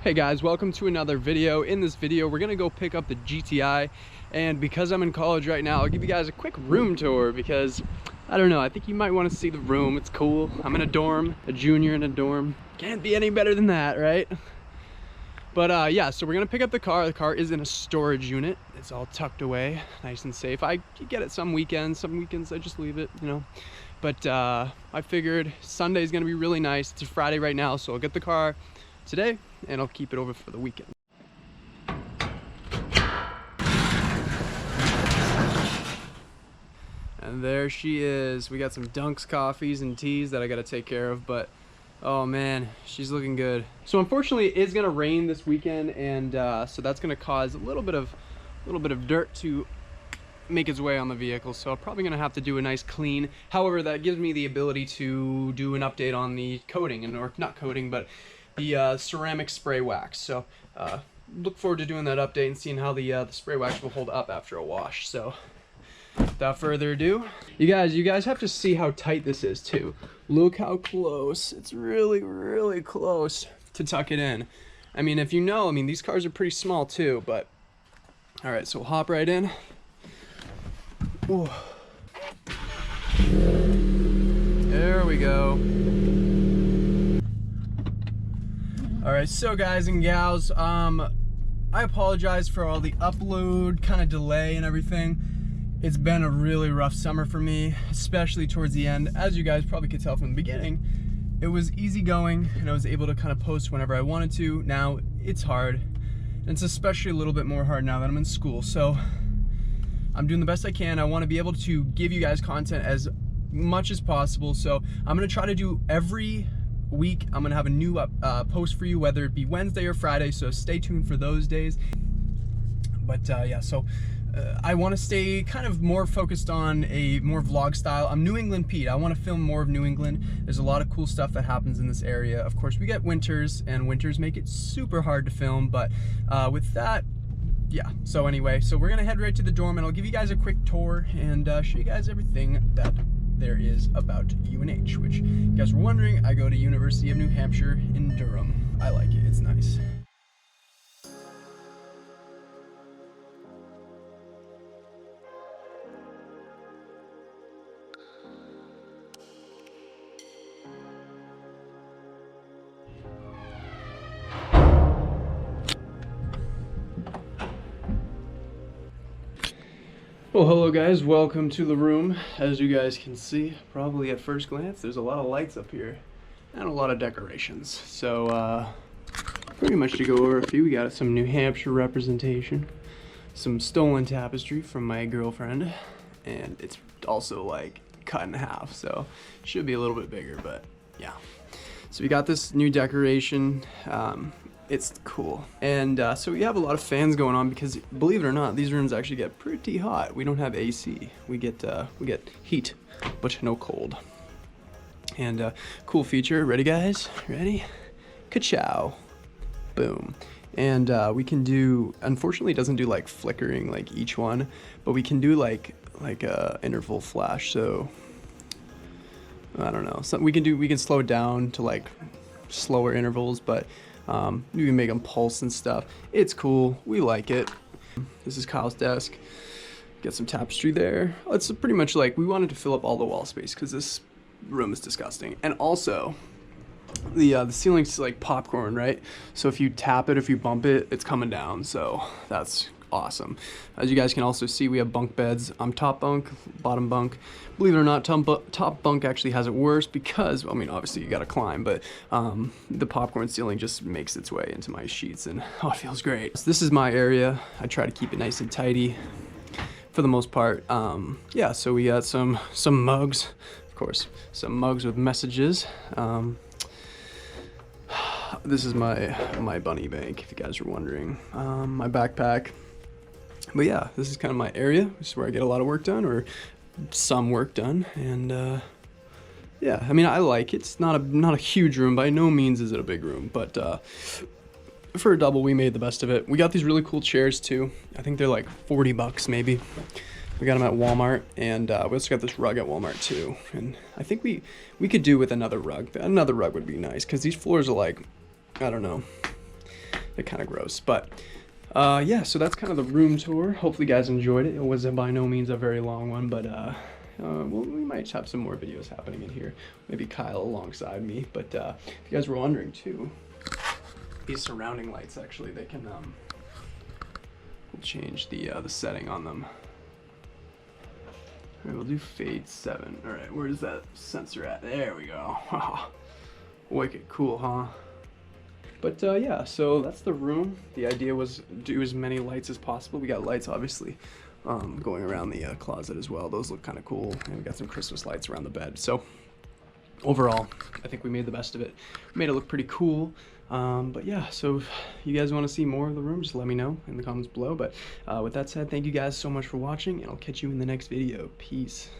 Hey guys, welcome to another video. In this video, we're gonna go pick up the GTI, and because I'm in college right now, I'll give you guys a quick room tour because, I don't know, I think you might want to see the room. It's cool. I'm in a dorm, a junior in a dorm. Can't be any better than that, right? But yeah, so we're gonna pick up the car. The car is in a storage unit. It's all tucked away, nice and safe. I get it some weekends I just leave it, you know. But I figured Sunday's gonna be really nice. It's a Friday right now, so I'll get the car today and I'll keep it over for the weekend. And there she is. We got some Dunks coffees and teas that I gotta take care of, but oh man, she's looking good. So unfortunately it is gonna rain this weekend, and so that's gonna cause a little bit of dirt to make its way on the vehicle, so I'm probably gonna have to do a nice clean. However, that gives me the ability to do an update on the coating, or not coating, but the ceramic spray wax. So look forward to doing that update and seeing how the spray wax will hold up after a wash. So without further ado, you guys have to see how tight this is too. Look how close. It's really close to tuck it in. I mean, if you know, I mean, these cars are pretty small too, but all right, so we'll hop right in. Ooh. There we go. All right, so guys and gals, I apologize for all the upload kind of delay and everything. It's been a really rough summer for me, especially towards the end. As you guys probably could tell from the beginning, it was easygoing and I was able to kind of post whenever I wanted to. Now it's hard, and it's especially a little bit more hard now that I'm in school. So I'm doing the best I can. I want to be able to give you guys content as much as possible. So I'm gonna try to do every week. I'm gonna have a new post for you, whether it be Wednesday or Friday, so stay tuned for those days. But yeah, so I want to stay kind of more focused on a more vlog style. I'm New England Pete. I want to film more of New England. There's a lot of cool stuff that happens in this area. Of course, we get winters, and winters make it super hard to film, but with that, yeah. So anyway, so we're gonna head right to the dorm, and I'll give you guys a quick tour and show you guys everything that there is about UNH, which, if you guys were wondering, I go to University of New Hampshire in Durham. I like it, it's nice. Well, hello guys, welcome to the room. As you guys can see, probably at first glance, there's a lot of lights up here and a lot of decorations. So pretty much to go over a few, we got some New Hampshire representation, some stolen tapestry from my girlfriend, and it's also like cut in half, so it should be a little bit bigger, but yeah. So we got this new decoration. It's cool, and so we have a lot of fans going on because, believe it or not, these rooms actually get pretty hot. We don't have AC. We get heat, but no cold. And cool feature. Ready, guys? Ready? Ka-chow. Boom. And we can do. Unfortunately, it doesn't do like flickering like each one, but we can do like a interval flash. So I don't know. So we can slow it down to like slower intervals, but you can make them pulse and stuff. It's cool. We like it. This is Kyle's desk. Get some tapestry there. It's pretty much like we wanted to fill up all the wall space because this room is disgusting. And also, the ceiling's like popcorn, right? So if you tap it, if you bump it, it's coming down. So that's awesome. As you guys can also see, we have bunk beds. I'm top bunk, bottom bunk. Believe it or not, top bunk actually has it worse because, I mean, obviously you gotta climb, but the popcorn ceiling just makes its way into my sheets, and oh, it feels great. So this is my area. I try to keep it nice and tidy for the most part. Yeah, so we got some mugs, of course, some mugs with messages. This is my bunny bank, if you guys are wondering. My backpack. But yeah, this is kind of my area. This is where I get a lot of work done, or some work done, and yeah, I mean, I like it. It's not a huge room. By no means is it a big room, but for a double, we made the best of it. We got these really cool chairs too. I think they're like 40 bucks maybe. We got them at Walmart, and we also got this rug at Walmart too. And I think we could do with another rug. Another rug would be nice because these floors are like, I don't know. they're kind of gross. But yeah, so that's kind of the room tour. Hopefully you guys enjoyed it. It was by no means a very long one, but well, we might have some more videos happening in here. Maybe Kyle alongside me. But if you guys were wondering too, these surrounding lights, actually, they can we'll change the setting on them. All right, we'll do fade 7. All right, where's that sensor at? There we go. Wicked cool, huh? But yeah, so that's the room. The idea was do as many lights as possible. We got lights, obviously, going around the closet as well. Those look kind of cool. And we got some Christmas lights around the bed. So overall, I think we made the best of it. We made it look pretty cool. But yeah, so if you guys want to see more of the room, just let me know in the comments below. But with that said, thank you guys so much for watching, and I'll catch you in the next video. Peace.